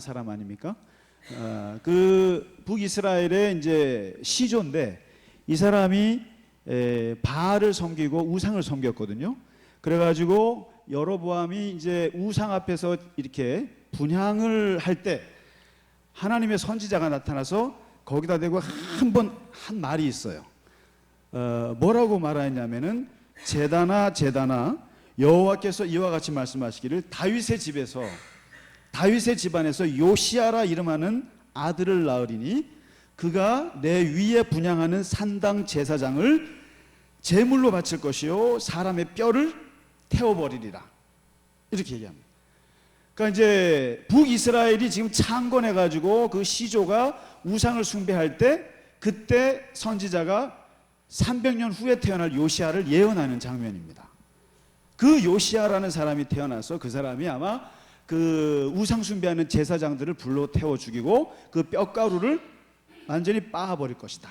사람 아닙니까? 그 북이스라엘의 이제 시조인데 이 사람이 바알을 섬기고 우상을 섬겼거든요. 그래가지고 여로보암이 이제 우상 앞에서 이렇게 분향을 할 때 하나님의 선지자가 나타나서 거기다 대고 한 말이 있어요. 뭐라고 말하냐면은 제다나 여호와께서 이와 같이 말씀하시기를 다윗의 집안에서 요시아라 이름하는 아들을 낳으리니 그가 내 위에 분향하는 산당 제사장을 제물로 바칠 것이요 사람의 뼈를 태워버리리라 이렇게 얘기합니다. 그러니까 이제 북이스라엘이 지금 창건해 가지고 그 시조가 우상을 숭배할 때 그때 선지자가 300년 후에 태어날 요시아를 예언하는 장면입니다. 그 요시아라는 사람이 태어나서 그 사람이 아마 그 우상 숭배하는 제사장들을 불러 태워 죽이고 그 뼈가루를 완전히 빻아버릴 것이다.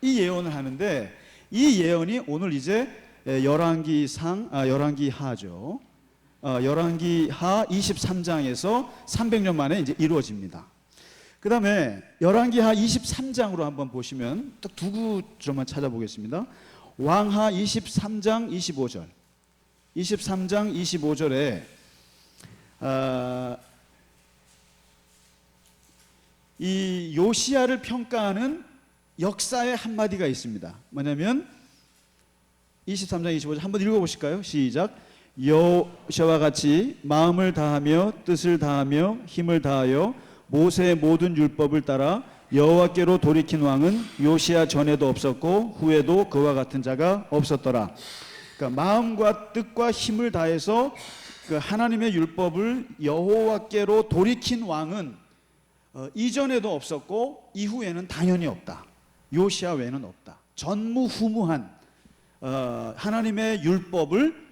이 예언을 하는데 이 예언이 오늘 이제 열왕기하죠. 열왕기하 23장에서 300년 만에 이제 이루어집니다. 그 다음에 열왕기하 23장으로 한번 보시면 딱 두 구절만 찾아보겠습니다. 왕하 23장 25절. 23장 25절에 이 요시아를 평가하는 역사의 한마디가 있습니다. 뭐냐면 23장 25절 한번 읽어보실까요? 시작. 요시아와 같이 마음을 다하며 뜻을 다하며 힘을 다하여 모세의 모든 율법을 따라 여호와께로 돌이킨 왕은 요시아 전에도 없었고 후에도 그와 같은 자가 없었더라. 그러니까 마음과 뜻과 힘을 다해서 그 하나님의 율법을 여호와께로 돌이킨 왕은 이전에도 없었고 이후에는 당연히 없다. 요시아 외에는 없다. 전무후무한 하나님의 율법을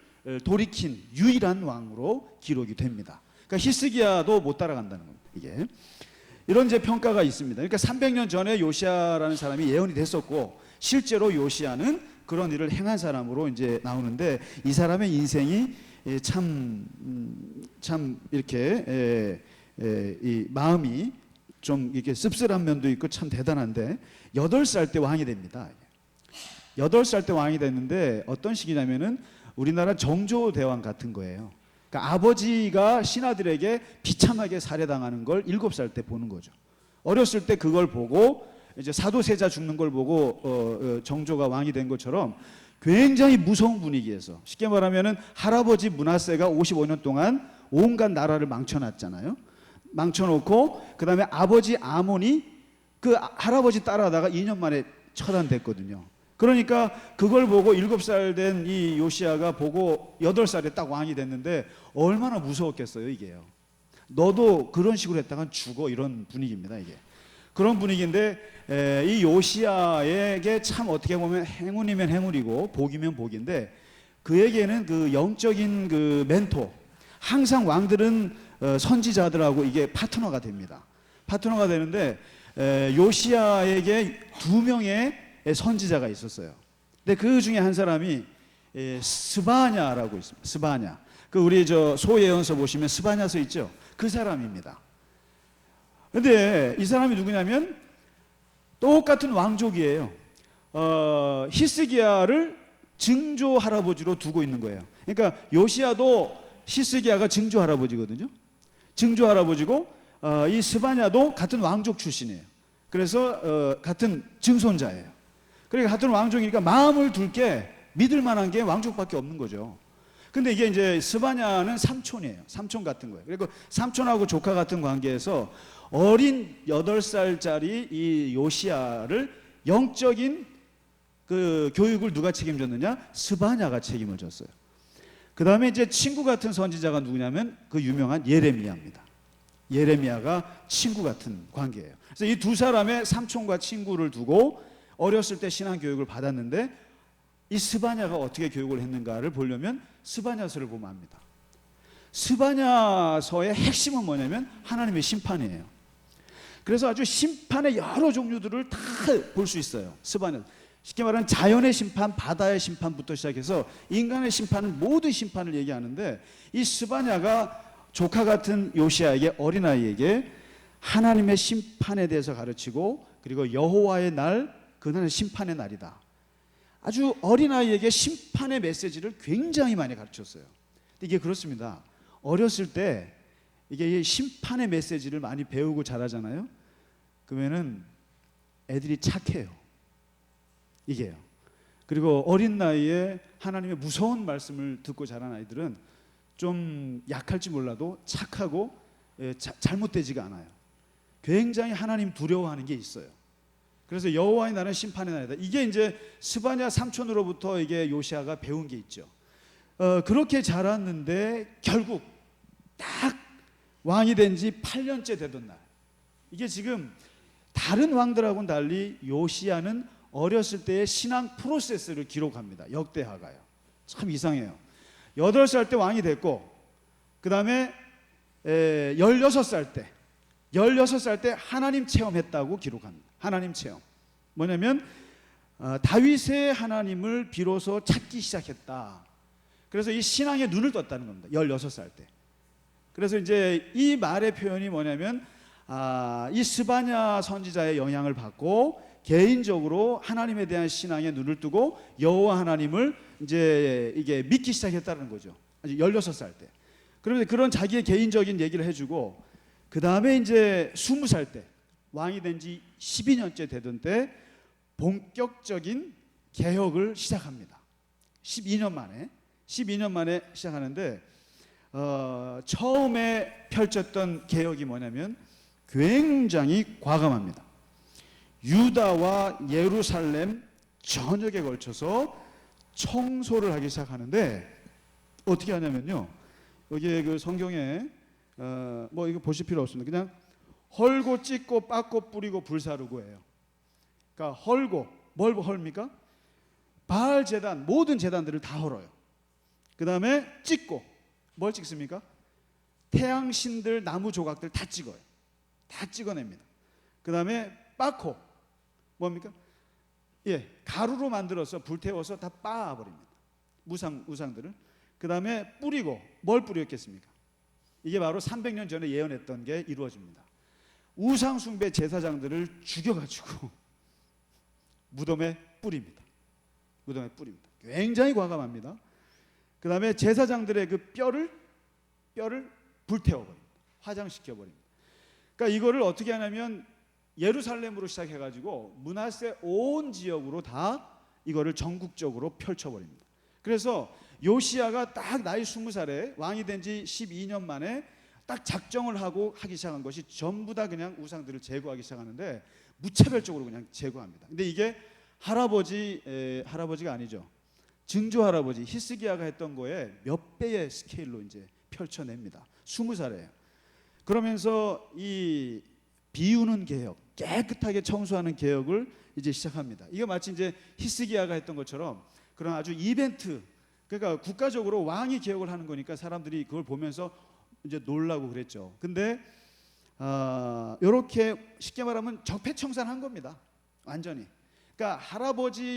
돌이킨 유일한 왕으로 기록이 됩니다. 그러니까 히스기야도 못 따라간다는 겁니다. 이게 이런 이제 평가가 있습니다. 그러니까 300년 전에 요시아라는 사람이 예언이 됐었고 실제로 요시아는 그런 일을 행한 사람으로 이제 나오는데 이 사람의 인생이 참 이렇게 이 마음이 좀 이렇게 씁쓸한 면도 있고 참 대단한데 8살 때 왕이 됩니다. 8살 때 왕이 됐는데 어떤 시기냐면은 우리나라 정조대왕 같은 거예요. 그러니까 아버지가 신하들에게 비참하게 살해당하는 걸 7살 때 보는 거죠. 어렸을 때 그걸 보고 이제 사도세자 죽는 걸 보고 정조가 왕이 된 것처럼 굉장히 무서운 분위기에서 쉽게 말하면은 할아버지 므낫세가 55년 동안 온갖 나라를 망쳐놨잖아요. 망쳐놓고 그 다음에 아버지 아몬이 그 할아버지 따라하다가 2년 만에 처단됐거든요. 그러니까 그걸 보고 7살 된 이 요시아가 보고 8살에 딱 왕이 됐는데 얼마나 무서웠겠어요 이게요. 너도 그런 식으로 했다간 죽어 이런 분위기입니다 이게. 그런 분위기인데 이 요시아에게 참 어떻게 보면 행운이면 행운이고 복이면 복인데 그에게는 그 영적인 그 멘토 항상 왕들은 선지자들하고 이게 파트너가 됩니다. 파트너가 되는데 요시아에게 2명의 선지자가 있었어요. 근데 그 중에 한 사람이 스바냐라고 있습니다. 스바냐. 그 우리 저 소예언서 보시면 스바냐서 있죠. 그 사람입니다. 근데 이 사람이 누구냐면 똑같은 왕족이에요. 히스기야를 증조 할아버지로 두고 있는 거예요. 그러니까 요시아도 히스기야가 증조 할아버지거든요. 증조 할아버지고 이 스바냐도 같은 왕족 출신이에요. 그래서 같은 증손자예요. 그러니까 같은 왕족이니까 마음을 둘 게 믿을 만한 게 왕족밖에 없는 거죠. 근데 이게 이제 스바냐는 삼촌이에요. 삼촌 같은 거예요. 그리고 삼촌하고 조카 같은 관계에서 어린 8살짜리 이 요시아를 영적인 그 교육을 누가 책임졌느냐? 스바냐가 책임을 졌어요. 그 다음에 이제 친구 같은 선지자가 누구냐면 그 유명한 예레미야입니다. 예레미야가 친구 같은 관계예요. 그래서 이 두 사람의 삼촌과 친구를 두고 어렸을 때 신앙 교육을 받았는데 이 스바냐가 어떻게 교육을 했는가를 보려면 스바냐서를 보면 압니다. 스바냐서의 핵심은 뭐냐면 하나님의 심판이에요. 그래서 아주 심판의 여러 종류들을 다 볼 수 있어요. 스바냐. 쉽게 말하면 자연의 심판, 바다의 심판부터 시작해서 인간의 심판은 모든 심판을 얘기하는데 이 스바냐가 조카 같은 요시아에게 어린아이에게 하나님의 심판에 대해서 가르치고, 그리고 여호와의 날, 그날은 심판의 날이다. 아주 어린아이에게 심판의 메시지를 굉장히 많이 가르쳤어요. 이게 그렇습니다. 어렸을 때 이게 심판의 메시지를 많이 배우고 자라잖아요. 그러면은 애들이 착해요. 이게요. 그리고 어린 나이에 하나님의 무서운 말씀을 듣고 자란 아이들은 좀 약할지 몰라도 착하고 잘못되지가 않아요. 굉장히 하나님 두려워하는 게 있어요. 그래서 여호와의 날은 심판의 날이다. 이게 이제 스바냐 삼촌으로부터 이게 요시아가 배운 게 있죠. 그렇게 자랐는데 결국 딱 왕이 된 지 8년째 되던 날, 이게 지금 다른 왕들하고는 달리 요시아는 어렸을 때의 신앙 프로세스를 기록합니다. 역대하가요. 참 이상해요. 8살 때 왕이 됐고, 그 다음에 16살 때 하나님 체험했다고 기록합니다. 하나님 체험. 뭐냐면 다윗의 하나님을 비로소 찾기 시작했다. 그래서 이 신앙에 눈을 떴다는 겁니다. 16살 때. 그래서 이제 이 말의 표현이 뭐냐면 이 스바냐 선지자의 영향을 받고 개인적으로 하나님에 대한 신앙에 눈을 뜨고 여호와 하나님을 이제 이게 믿기 시작했다는 거죠. 16살 때. 그러면 그런 자기의 개인적인 얘기를 해주고, 그 다음에 이제 20살 때, 왕이 된 지 12년째 되던 때 본격적인 개혁을 시작합니다. 12년 만에 시작하는데 처음에 펼쳤던 개혁이 뭐냐면 굉장히 과감합니다. 유다와 예루살렘 전역에 걸쳐서 청소를 하기 시작하는데, 어떻게 하냐면요, 여기 그 성경에 뭐 이거 보실 필요 없습니다. 그냥 헐고 찢고 빻고 뿌리고 불사르고예요. 그러니까 헐고, 뭘 헐입니까? 바알 제단, 모든 제단들을 다 헐어요. 그 다음에 찢고, 뭘 찍습니까? 태양신들 나무 조각들 다 찍어요. 다 찍어냅니다. 그 다음에 빻고, 뭡니까? 가루로 만들어서 불태워서 다 빻아버립니다. 우상들을. 그 다음에 뿌리고, 뭘 뿌렸겠습니까? 이게 바로 300년 전에 예언했던 게 이루어집니다. 우상숭배 제사장들을 죽여가지고 무덤에 뿌립니다. 굉장히 과감합니다. 그 다음에 제사장들의 그 뼈를 불태워버립니다. 화장시켜버립니다. 그러니까 이거를 어떻게 하냐면 예루살렘으로 시작해가지고 므낫세 온 지역으로 다 이거를 전국적으로 펼쳐버립니다. 그래서 요시아가 딱 나이 20살에 왕이 된 지 12년 만에 딱 작정을 하기 시작한 것이 전부 다 그냥 우상들을 제거하기 시작하는데, 무차별적으로 그냥 제거합니다. 근데 이게 할아버지가 아니죠. 증조 할아버지 히스기야가 했던 거에 몇 배의 스케일로 이제 펼쳐냅니다. 20살에. 그러면서 이 비우는 개혁, 깨끗하게 청소하는 개혁을 이제 시작합니다. 이게 마치 이제 히스기야가 했던 것처럼 그런 아주 이벤트, 그러니까 국가적으로 왕이 개혁을 하는 거니까 사람들이 그걸 보면서 이제 놀라고 그랬죠. 근데 이렇게 쉽게 말하면 적폐청산한 겁니다. 완전히. 그러니까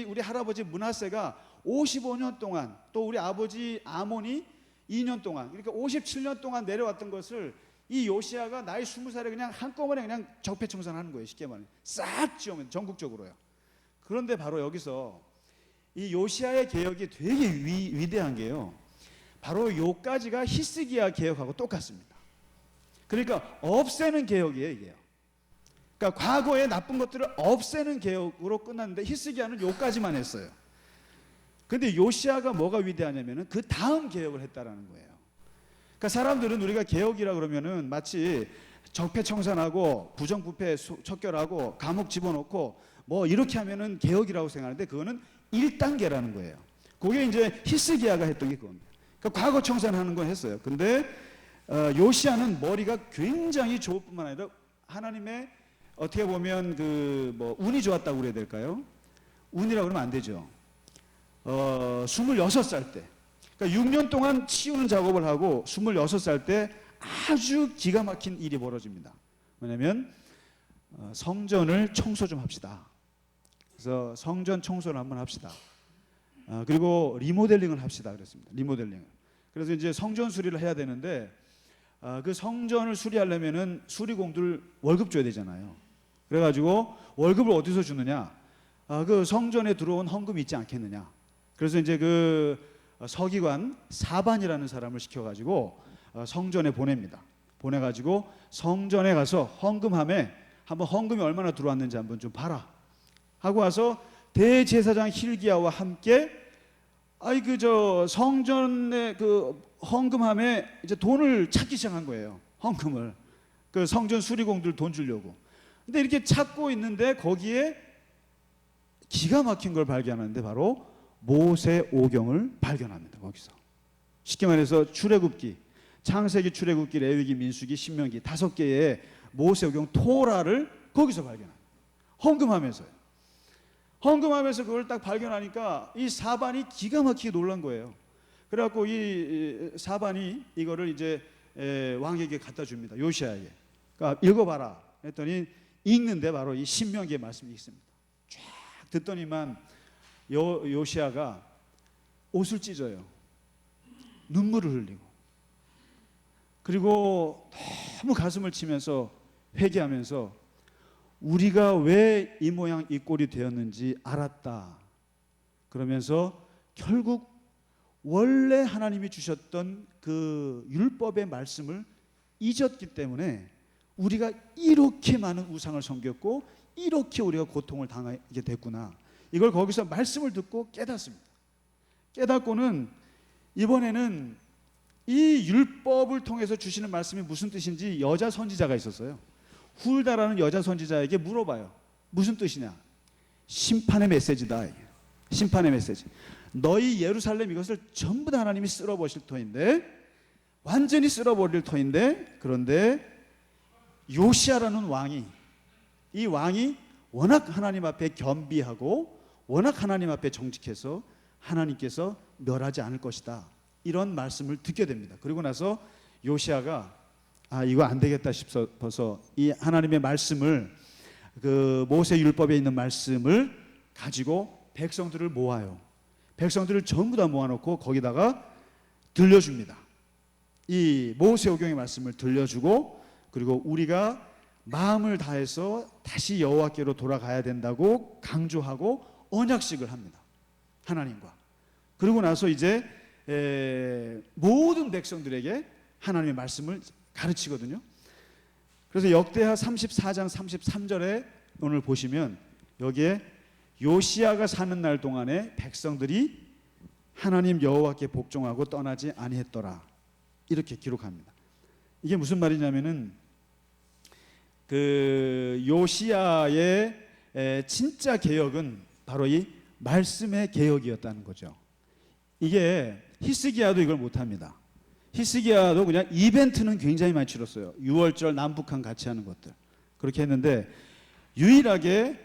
우리 할아버지 므낫세가 55년 동안, 또 우리 아버지 아몬이 2년 동안, 그러니까 57년 동안 내려왔던 것을 이 요시아가 나이 20살에 그냥 한꺼번에 그냥 적폐청산하는 거예요. 쉽게 말하면 싹 지우면 전국적으로요. 그런데 바로 여기서 이 요시아의 개혁이 되게 위대한 게요, 바로 요까지가 히스기야 개혁하고 똑같습니다. 그러니까 없애는 개혁이에요, 이게요. 그러니까 과거의 나쁜 것들을 없애는 개혁으로 끝났는데 히스기야는 요까지만 했어요. 근데 요시아가 뭐가 위대하냐면은 그 다음 개혁을 했다라는 거예요. 그러니까 사람들은 우리가 개혁이라 그러면은 마치 적폐청산하고 부정부패 척결하고 감옥 집어넣고 뭐 이렇게 하면은 개혁이라고 생각하는데, 그거는 1단계라는 거예요. 그게 이제 히스기야가 했던 게 그겁니다. 그러니까 과거 청산하는 건 했어요. 근데 요시아는 머리가 굉장히 좋을 뿐만 아니라 하나님의 어떻게 보면 그 뭐 운이 좋았다고 그래야 될까요? 운이라고 그러면 안 되죠. 26살 때, 그러니까 6년 동안 치우는 작업을 하고 26살 때 아주 기가 막힌 일이 벌어집니다. 뭐냐면 성전을 청소 좀 합시다. 그래서 성전 청소를 한번 합시다. 그리고 리모델링을 합시다 그랬습니다. 리모델링을. 그래서 이제 성전 수리를 해야 되는데 그 성전을 수리하려면은 수리공들 월급 줘야 되잖아요. 그래가지고 월급을 어디서 주느냐? 그 성전에 들어온 헌금이 있지 않겠느냐? 그래서 이제 그 서기관 사반이라는 사람을 시켜가지고 성전에 보냅니다. 보내가지고 성전에 가서 헌금함에 한번 헌금이 얼마나 들어왔는지 한번 좀 봐라 하고 와서 대제사장 hil기야와 함께 그 성전의 그 헌금함에 이제 돈을 찾기 시작한 거예요. 헌금을 그 성전 수리공들 돈 주려고. 근데 이렇게 찾고 있는데 거기에 기가 막힌 걸 발견하는데 바로 모세오경을 발견합니다. 거기서 쉽게 말해서 출애굽기, 창세기, 출애굽기, 레위기, 민수기, 신명기 5개의 모세오경 토라를 거기서 발견합니다. 헌금하면서요. 헌금하면서 그걸 딱 발견하니까 이 사반이 기가 막히게 놀란 거예요. 그래갖고 이 사반이 이거를 이제 왕에게 갖다 줍니다. 요시야에게. 그러니까 읽어봐라 했더니 읽는데 바로 이 신명기의 말씀이 있습니다. 쫙 듣더니만 요시야가 옷을 찢어요. 눈물을 흘리고 그리고 너무 가슴을 치면서 회개하면서 우리가 왜 이 모양 이 꼴이 되었는지 알았다. 그러면서 결국 원래 하나님이 주셨던 그 율법의 말씀을 잊었기 때문에 우리가 이렇게 많은 우상을 섬겼고 이렇게 우리가 고통을 당하게 됐구나. 이걸 거기서 말씀을 듣고 깨닫습니다. 깨닫고는 이번에는 이 율법을 통해서 주시는 말씀이 무슨 뜻인지 여자 선지자가 있었어요. 훌다라는 여자 선지자에게 물어봐요. 무슨 뜻이냐? 심판의 메시지다. 심판의 메시지. 너희 예루살렘 이것을 전부 다 하나님이 쓸어버릴 터인데, 완전히 쓸어버릴 터인데, 그런데 요시야라는 왕이, 이 왕이 워낙 하나님 앞에 겸비하고 워낙 하나님 앞에 정직해서 하나님께서 멸하지 않을 것이다. 이런 말씀을 듣게 됩니다. 그리고 나서 요시야가 이거 안 되겠다 싶어서 이 하나님의 말씀을, 그 모세 율법에 있는 말씀을 가지고 백성들을 모아요. 백성들을 전부 다 모아놓고 거기다가 들려줍니다. 이 모세오경의 말씀을 들려주고, 그리고 우리가 마음을 다해서 다시 여호와께로 돌아가야 된다고 강조하고 언약식을 합니다. 하나님과. 그리고 나서 이제 모든 백성들에게 하나님의 말씀을 가르치거든요. 그래서 역대하 34장 33절에 오늘 보시면 여기에 요시야가 사는 날 동안에 백성들이 하나님 여호와께 복종하고 떠나지 아니했더라, 이렇게 기록합니다. 이게 무슨 말이냐면은 그 요시야의 진짜 개혁은 바로 이 말씀의 개혁이었다는 거죠. 이게 히스기야도 이걸 못합니다. 히스기야도 그냥 이벤트는 굉장히 많이 치렀어요. 6월절 남북한 같이 하는 것들 그렇게 했는데, 유일하게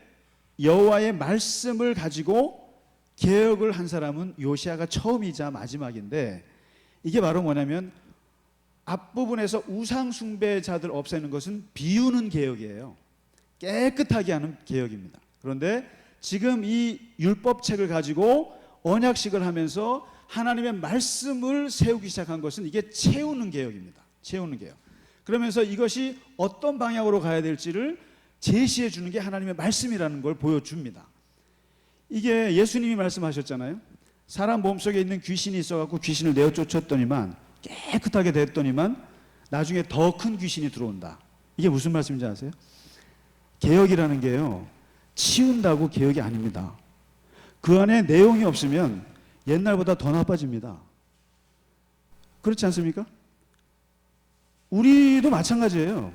여호와의 말씀을 가지고 개혁을 한 사람은 요시야가 처음이자 마지막인데, 이게 바로 뭐냐면 앞부분에서 우상 숭배자들 없애는 것은 비우는 개혁이에요. 깨끗하게 하는 개혁입니다. 그런데 지금 이 율법책을 가지고 언약식을 하면서 하나님의 말씀을 세우기 시작한 것은 이게 채우는 개혁입니다. 채우는 개혁. 그러면서 이것이 어떤 방향으로 가야 될지를 제시해 주는 게 하나님의 말씀이라는 걸 보여줍니다. 이게 예수님이 말씀하셨잖아요. 사람 몸속에 있는 귀신이 있어갖고 귀신을 내어 쫓았더니만 깨끗하게 됐더니만 나중에 더 큰 귀신이 들어온다. 이게 무슨 말씀인지 아세요? 개혁이라는 게요, 치운다고 개혁이 아닙니다. 그 안에 내용이 없으면 옛날보다 더 나빠집니다. 그렇지 않습니까? 우리도 마찬가지예요.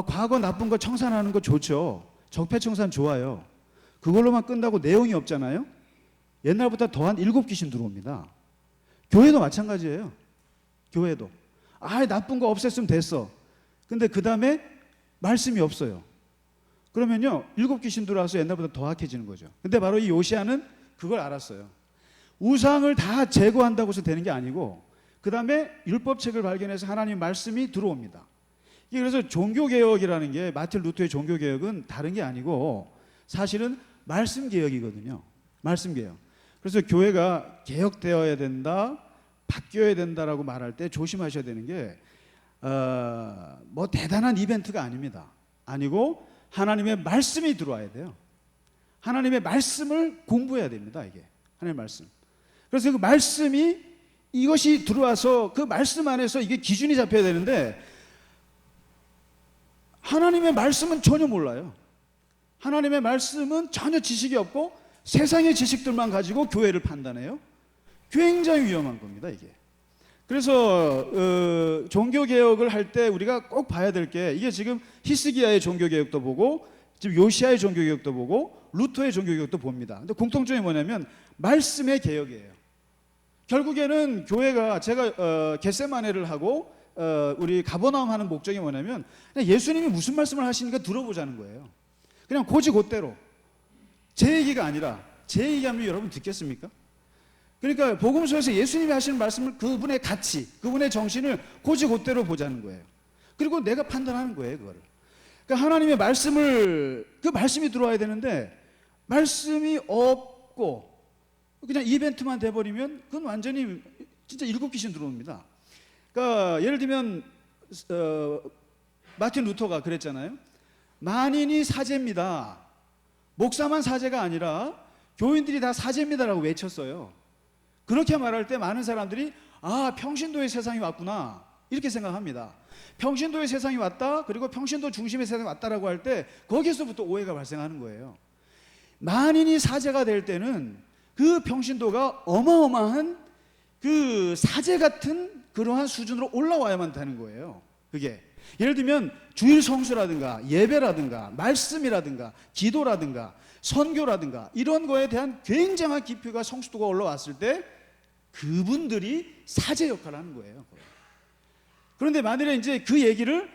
과거 나쁜 거 청산하는 거 좋죠. 적폐청산 좋아요. 그걸로만 끝나고 내용이 없잖아요. 옛날보다 더한 7귀신 들어옵니다. 교회도 마찬가지예요. 교회도 나쁜 거 없앴으면 됐어. 근데 그 다음에 말씀이 없어요. 그러면요 7귀신 들어와서 옛날보다 더 악해지는 거죠. 근데 바로 이 요시야는 그걸 알았어요. 우상을 다 제거한다고 해서 되는 게 아니고, 그 다음에 율법책을 발견해서 하나님의 말씀이 들어옵니다. 그래서 종교개혁이라는 게, 마틴 루터의 종교개혁은 다른 게 아니고 사실은 말씀개혁이거든요. 말씀개혁. 그래서 교회가 개혁되어야 된다, 바뀌어야 된다라고 말할 때 조심하셔야 되는 게, 뭐 대단한 이벤트가 아닙니다. 아니고 하나님의 말씀이 들어와야 돼요. 하나님의 말씀을 공부해야 됩니다. 이게 하나님의 말씀. 그래서 그 말씀이 이것이 들어와서 그 말씀 안에서 이게 기준이 잡혀야 되는데 하나님의 말씀은 전혀 몰라요. 하나님의 말씀은 전혀 지식이 없고 세상의 지식들만 가지고 교회를 판단해요. 굉장히 위험한 겁니다, 이게. 그래서 종교개혁을 할 때 우리가 꼭 봐야 될 게 이게 지금 히스기야의 종교개혁도 보고 지금 요시야의 종교개혁도 보고 루터의 종교개혁도 봅니다. 근데 공통점이 뭐냐면 말씀의 개혁이에요. 결국에는 교회가 제가 겟세마네를 하고 우리 가버나움 하는 목적이 뭐냐면 그냥 예수님이 무슨 말씀을 하시니까 들어보자는 거예요. 그냥 고지곧대로 제 얘기가 아니라 제 얘기하면 여러분 듣겠습니까? 그러니까 복음서에서 예수님이 하시는 말씀을 그분의 가치, 그분의 정신을 고지곧대로 보자는 거예요. 그리고 내가 판단하는 거예요, 그거를. 그러니까 하나님의 말씀을 그 말씀이 들어와야 되는데 말씀이 없고 그냥 이벤트만 돼버리면 그건 완전히 진짜 일곱 귀신 들어옵니다. 그러니까 예를 들면 마틴 루터가 그랬잖아요. 만인이 사제입니다. 목사만 사제가 아니라 교인들이 다 사제입니다라고 외쳤어요. 그렇게 말할 때 많은 사람들이 아, 평신도의 세상이 왔구나 이렇게 생각합니다. 평신도의 세상이 왔다, 그리고 평신도 중심의 세상이 왔다라고 할 때 거기서부터 오해가 발생하는 거예요. 만인이 사제가 될 때는 그 평신도가 어마어마한 그 사제 같은 그러한 수준으로 올라와야만 되는 거예요. 그게 예를 들면 주일 성수라든가 예배라든가 말씀이라든가 기도라든가 선교라든가 이런 거에 대한 굉장한 깊이가 성숙도가 올라왔을 때 그분들이 사제 역할을 하는 거예요. 그런데 만일에 이제 그 얘기를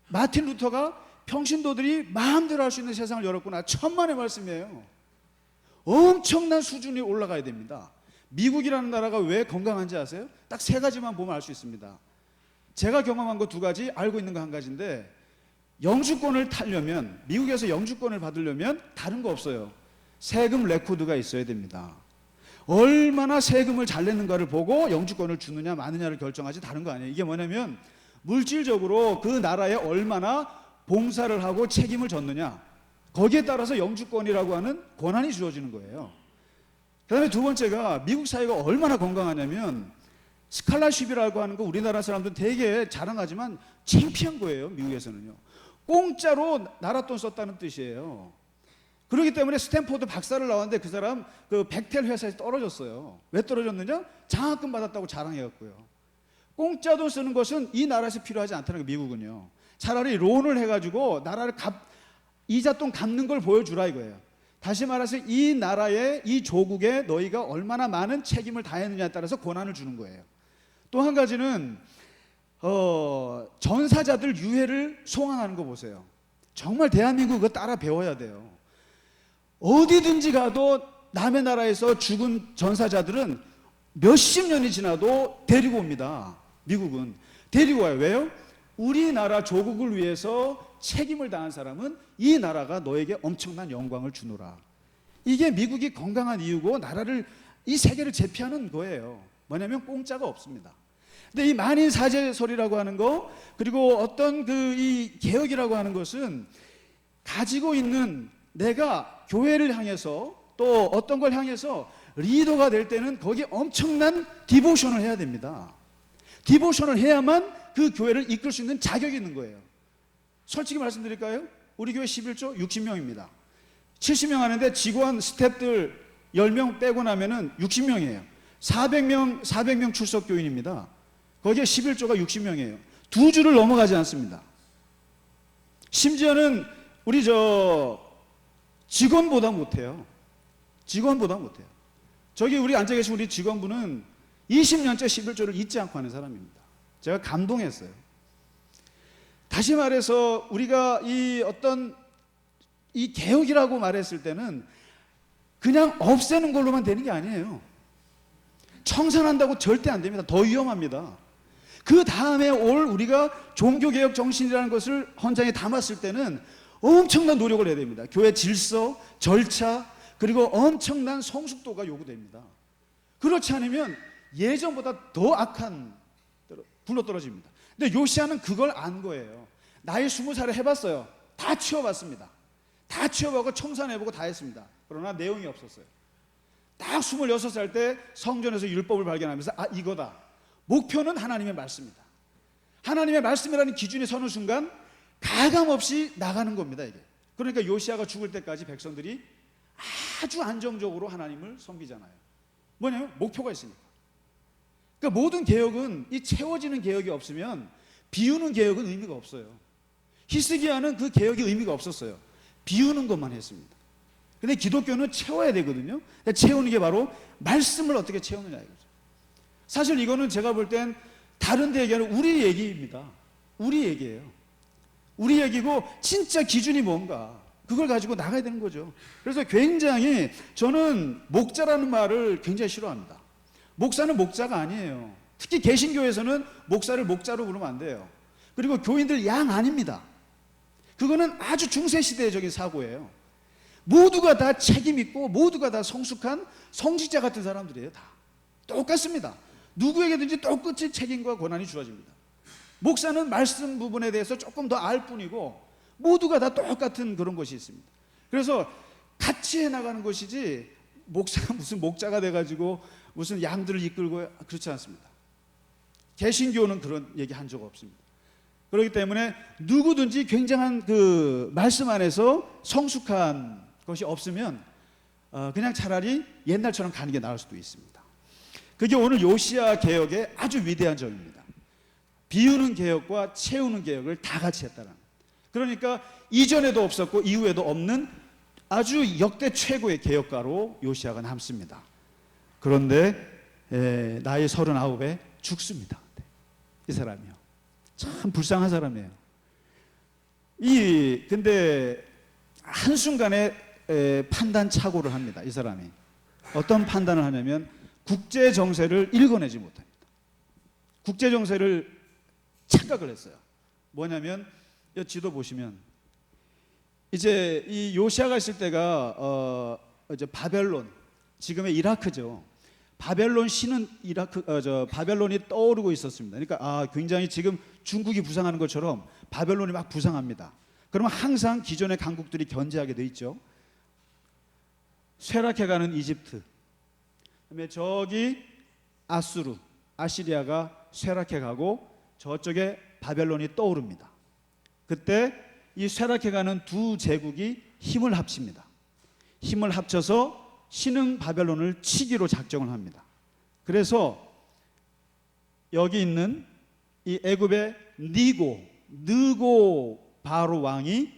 마틴 루터가 평신도들이 마음대로 할 수 있는 세상을 열었구나, 천만의 말씀이에요. 엄청난 수준이 올라가야 됩니다. 미국이라는 나라가 왜 건강한지 아세요? 딱 세 가지만 보면 알 수 있습니다. 제가 경험한 거 두 가지, 알고 있는 거 한 가지인데 영주권을 타려면, 미국에서 영주권을 받으려면 다른 거 없어요. 세금 레코드가 있어야 됩니다. 얼마나 세금을 잘 내는가를 보고 영주권을 주느냐 마느냐를 결정하지 다른 거 아니에요. 이게 뭐냐면 물질적으로 그 나라에 얼마나 봉사를 하고 책임을 졌느냐, 거기에 따라서 영주권이라고 하는 권한이 주어지는 거예요. 그 다음에 두 번째가 미국 사회가 얼마나 건강하냐면 스칼라십이라고 하는 거 우리나라 사람들은 되게 자랑하지만 창피한 거예요. 미국에서는요. 공짜로 나라 돈 썼다는 뜻이에요. 그렇기 때문에 스탠포드 박사를 나왔는데 그 사람 그 벡텔 회사에서 떨어졌어요. 왜 떨어졌느냐? 장학금 받았다고 자랑해갖고요. 공짜 돈 쓰는 것은 이 나라에서 필요하지 않다는 거, 미국은요. 차라리 론을 해가지고 나라를 이자돈 갚는 걸 보여주라 이거예요. 다시 말해서 이 나라에, 이 조국에 너희가 얼마나 많은 책임을 다했느냐에 따라서 권한을 주는 거예요. 또 한 가지는 전사자들 유해를 소환하는 거 보세요. 정말 대한민국 그거 따라 배워야 돼요. 어디든지 가도 남의 나라에서 죽은 전사자들은 몇십 년이 지나도 데리고 옵니다. 미국은 데리고 와요. 왜요? 우리나라 조국을 위해서 책임을 다한 사람은 이 나라가 너에게 엄청난 영광을 주노라. 이게 미국이 건강한 이유고 나라를, 이 세계를 제패하는 거예요. 뭐냐면 공짜가 없습니다. 근데 이 만인 사제설이라고 하는 거, 그리고 어떤 이 개혁이라고 하는 것은 가지고 있는, 내가 교회를 향해서 또 어떤 걸 향해서 리더가 될 때는 거기에 엄청난 디보션을 해야 됩니다. 디보션을 해야만 그 교회를 이끌 수 있는 자격이 있는 거예요. 솔직히 말씀드릴까요? 우리 교회 11조 60명입니다. 70명 하는데 직원 스태프들 10명 빼고 나면은 60명이에요. 400명 출석 교인입니다. 거기에 11조가 60명이에요. 두 주를 넘어가지 않습니다. 심지어는 우리 직원보다 못해요. 직원보다 못해요. 저기 우리 앉아 계신 우리 직원분은 20년째 11조를 잊지 않고 하는 사람입니다. 제가 감동했어요. 다시 말해서 우리가 이 개혁이라고 말했을 때는 그냥 없애는 걸로만 되는 게 아니에요. 청산한다고 절대 안 됩니다. 더 위험합니다. 그 다음에 올 우리가 종교개혁 정신이라는 것을 헌장에 담았을 때는 엄청난 노력을 해야 됩니다. 교회 질서, 절차, 그리고 엄청난 성숙도가 요구됩니다. 그렇지 않으면 예전보다 더 악한 굴러 떨어집니다. 근데 요시아는 그걸 안 거예요. 나이 20살에 해봤어요. 다 치워봤습니다. 다 치워보고 청산해보고 다 했습니다. 그러나 내용이 없었어요. 딱 26살 때 성전에서 율법을 발견하면서 이거다. 목표는 하나님의 말씀이다. 하나님의 말씀이라는 기준이 서는 순간 가감없이 나가는 겁니다. 이게. 그러니까 요시아가 죽을 때까지 백성들이 아주 안정적으로 하나님을 섬기잖아요. 뭐냐면 목표가 있으니까. 그러니까 모든 개혁은 이 채워지는 개혁이 없으면 비우는 개혁은 의미가 없어요. 히스기야는 그 개혁이 의미가 없었어요. 비우는 것만 했습니다. 근데 기독교는 채워야 되거든요. 채우는 게 바로 말씀을 어떻게 채우느냐 이거죠. 사실 이거는 제가 볼 땐 다른 데 얘기하는 우리 얘기입니다. 우리 얘기예요. 우리 얘기고 진짜 기준이 뭔가 그걸 가지고 나가야 되는 거죠. 그래서 굉장히 저는 목자라는 말을 굉장히 싫어합니다. 목사는 목자가 아니에요. 특히 개신교에서는 목사를 목자로 부르면 안 돼요. 그리고 교인들 양 아닙니다. 그거는 아주 중세시대적인 사고예요. 모두가 다 책임 있고 모두가 다 성숙한 성직자 같은 사람들이에요. 다 똑같습니다. 누구에게든지 똑같이 책임과 권한이 주어집니다. 목사는 말씀 부분에 대해서 조금 더 알 뿐이고 모두가 다 똑같은 그런 것이 있습니다. 그래서 같이 해나가는 것이지 목사가 무슨 목자가 돼가지고 무슨 양들을 이끌고 그렇지 않습니다. 개신교는 그런 얘기 한 적 없습니다. 그렇기 때문에 누구든지 굉장한 그 말씀 안에서 성숙한 것이 없으면 그냥 차라리 옛날처럼 가는 게 나을 수도 있습니다. 그게 오늘 요시야 개혁의 아주 위대한 점입니다. 비우는 개혁과 채우는 개혁을 다 같이 했다는. 그러니까 이전에도 없었고 이후에도 없는 아주 역대 최고의 개혁가로 요시야가 남습니다. 그런데 나이 39에 죽습니다. 이 사람이요. 참 불쌍한 사람이에요. 근데 한순간에 판단 착오를 합니다. 이 사람이. 어떤 판단을 하냐면 국제 정세를 읽어내지 못합니다. 국제 정세를 착각을 했어요. 뭐냐면 이 지도 보시면 이제 이 요시아가 있을 때가 이제 바벨론, 지금의 이라크죠. 바벨론 시는 바벨론이 떠오르고 있었습니다. 그러니까 굉장히 지금 중국이 부상하는 것처럼 바벨론이 막 부상합니다. 그러면 항상 기존의 강국들이 견제하게 돼 있죠. 쇠락해가는 이집트, 그다음에 저기 아시리아가 쇠락해가고 저쪽에 바벨론이 떠오릅니다. 그때 이 쇠락해가는 두 제국이 힘을 합칩니다. 힘을 합쳐서 신흥 바벨론을 치기로 작정을 합니다. 그래서 여기 있는 이 애굽의 느고 바로 왕이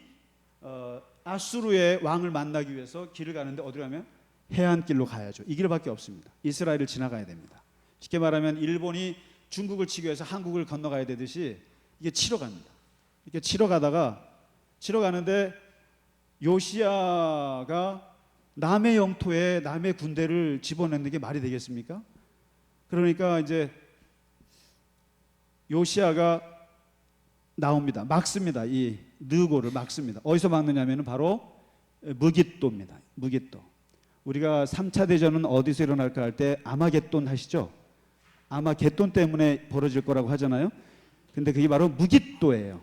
아수르의 왕을 만나기 위해서 길을 가는데 어디로 가면 해안길로 가야죠. 이 길밖에 없습니다. 이스라엘을 지나가야 됩니다. 쉽게 말하면 일본이 중국을 치기 위해서 한국을 건너가야 되듯이 이게 치러 갑니다. 이렇게 치러 가는데 요시야가 남의 영토에 남의 군대를 집어넣는 게 말이 되겠습니까? 그러니까 이제 요시야가 나옵니다. 막습니다. 이 느고를 막습니다. 어디서 막느냐면 바로 무깃도입니다. 무깃도. 우리가 3차 대전은 어디서 일어날까 할 때 아마겟돈 하시죠? 아마겟돈 때문에 벌어질 거라고 하잖아요. 근데 그게 바로 무깃도예요.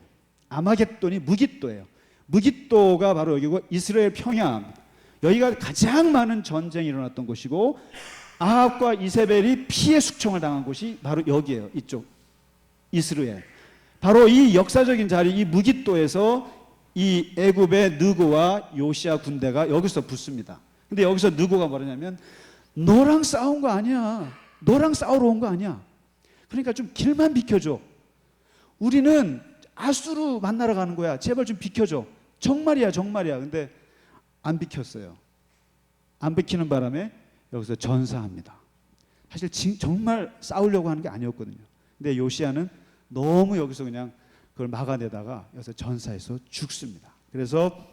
아마겟돈이 무깃도예요. 무깃도가 바로 여기고 이스라엘 평양, 여기가 가장 많은 전쟁이 일어났던 곳이고 아합과 이세벨이 피해 숙청을 당한 곳이 바로 여기예요. 이쪽 이스라엘. 바로 이 역사적인 자리, 이 무깃도에서 이 애굽의 느고와 요시야 군대가 여기서 붙습니다. 근데 여기서 느고가 뭐냐면 너랑 싸운 거 아니야. 너랑 싸우러 온 거 아니야. 그러니까 좀 길만 비켜줘. 우리는 아수르 만나러 가는 거야. 제발 좀 비켜줘. 정말이야. 근데 안 비켰어요. 안 비키는 바람에 여기서 전사합니다. 사실 정말 싸우려고 하는 게 아니었거든요. 근데 요시야는 너무 여기서 그냥 그걸 막아내다가 여기서 전사해서 죽습니다. 그래서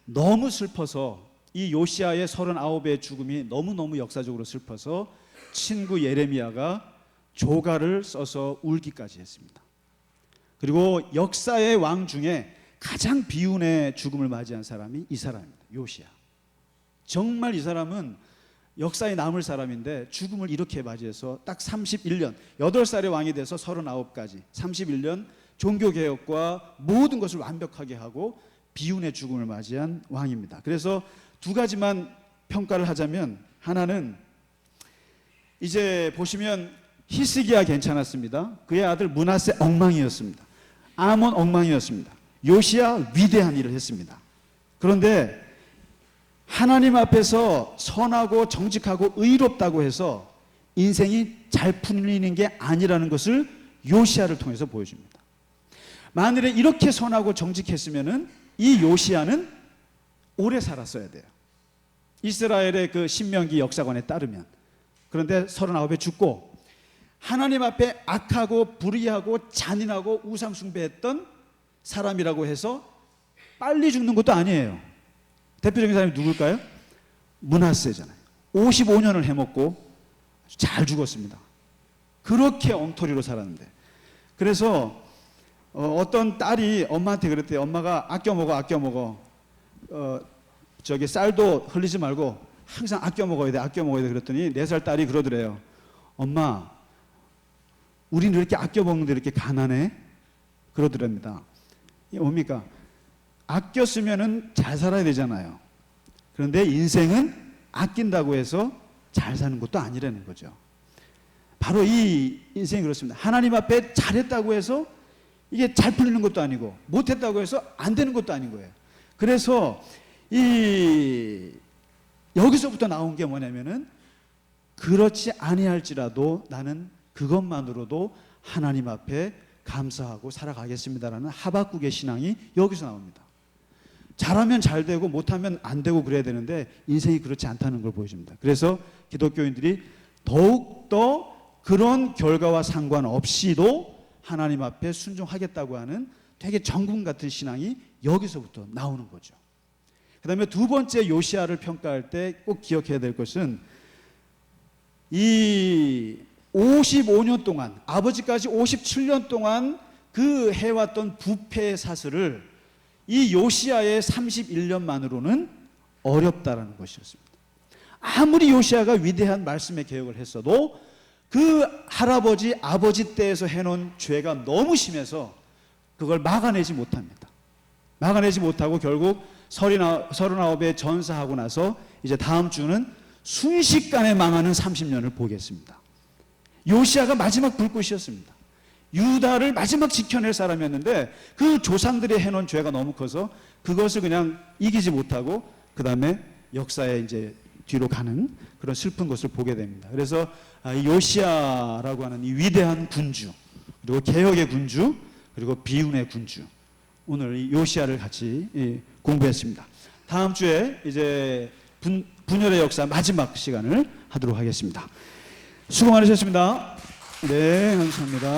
너무 슬퍼서 이 요시야의 39의 죽음이 너무너무 역사적으로 슬퍼서 친구 예레미야가 조가를 써서 울기까지 했습니다. 그리고 역사의 왕 중에 가장 비운의 죽음을 맞이한 사람이 이 사람입니다. 요시야. 정말 이 사람은 역사에 남을 사람인데 죽음을 이렇게 맞이해서 딱 31년, 8살에 왕이 돼서 39까지 31년 종교개혁과 모든 것을 완벽하게 하고 비운의 죽음을 맞이한 왕입니다. 그래서 두 가지만 평가를 하자면, 하나는 이제 보시면 히스기야 괜찮았습니다. 그의 아들 므낫세 엉망이었습니다. 아몬 엉망이었습니다. 요시야 위대한 일을 했습니다. 그런데 하나님 앞에서 선하고 정직하고 의롭다고 해서 인생이 잘 풀리는 게 아니라는 것을 요시야를 통해서 보여줍니다. 만일에 이렇게 선하고 정직했으면은 이 요시야는 오래 살았어야 돼요. 이스라엘의 그 신명기 역사관에 따르면. 그런데 39에 죽고 하나님 앞에 악하고 불의하고 잔인하고 우상 숭배했던 사람이라고 해서 빨리 죽는 것도 아니에요. 대표적인 사람이 누굴까요? 므낫세잖아요. 55년을 해먹고 잘 죽었습니다. 그렇게 엉터리로 살았는데. 그래서 어떤 딸이 엄마한테 그랬대요. 엄마가 아껴 먹어. 저기 쌀도 흘리지 말고 항상 아껴 먹어야 돼. 그랬더니 4살 딸이 그러더래요. 엄마, 우리는 이렇게 아껴 먹는데 이렇게 가난해? 그러더랍니다. 이게 뭡니까? 아껴 쓰면은 잘 살아야 되잖아요. 그런데 인생은 아낀다고 해서 잘 사는 것도 아니라는 거죠. 바로 이 인생이 그렇습니다. 하나님 앞에 잘했다고 해서 이게 잘 풀리는 것도 아니고 못했다고 해서 안 되는 것도 아닌 거예요. 그래서 여기서부터 나온 게 뭐냐면은, 그렇지 아니할지라도 나는 그것만으로도 하나님 앞에 감사하고 살아가겠습니다라는 하박국의 신앙이 여기서 나옵니다. 잘하면 잘 되고 못하면 안 되고 그래야 되는데 인생이 그렇지 않다는 걸 보여줍니다. 그래서 기독교인들이 더욱더 그런 결과와 상관없이도 하나님 앞에 순종하겠다고 하는 되게 정금 같은 신앙이 여기서부터 나오는 거죠. 그 다음에 두 번째 요시야를 평가할 때 꼭 기억해야 될 것은, 이 55년 동안, 아버지까지 57년 동안 그 해왔던 부패의 사슬을 이 요시야의 31년만으로는 어렵다라는 것이었습니다. 아무리 요시야가 위대한 말씀의 개혁을 했어도 그 할아버지, 아버지 때에서 해놓은 죄가 너무 심해서 그걸 막아내지 못합니다. 막아내지 못하고 결국 39에 전사하고 나서 이제 다음 주는 순식간에 망하는 30년을 보겠습니다. 요시야가 마지막 불꽃이었습니다. 유다를 마지막 지켜낼 사람이었는데 그 조상들이 해놓은 죄가 너무 커서 그것을 그냥 이기지 못하고 그 다음에 역사에 이제 뒤로 가는 그런 슬픈 것을 보게 됩니다. 그래서 이 요시야라고 하는 이 위대한 군주, 그리고 개혁의 군주, 그리고 비운의 군주, 오늘 이 요시야를 같이 공부했습니다. 다음 주에 이제 분열의 역사 마지막 시간을 하도록 하겠습니다. 수고 많으셨습니다. 네, 감사합니다.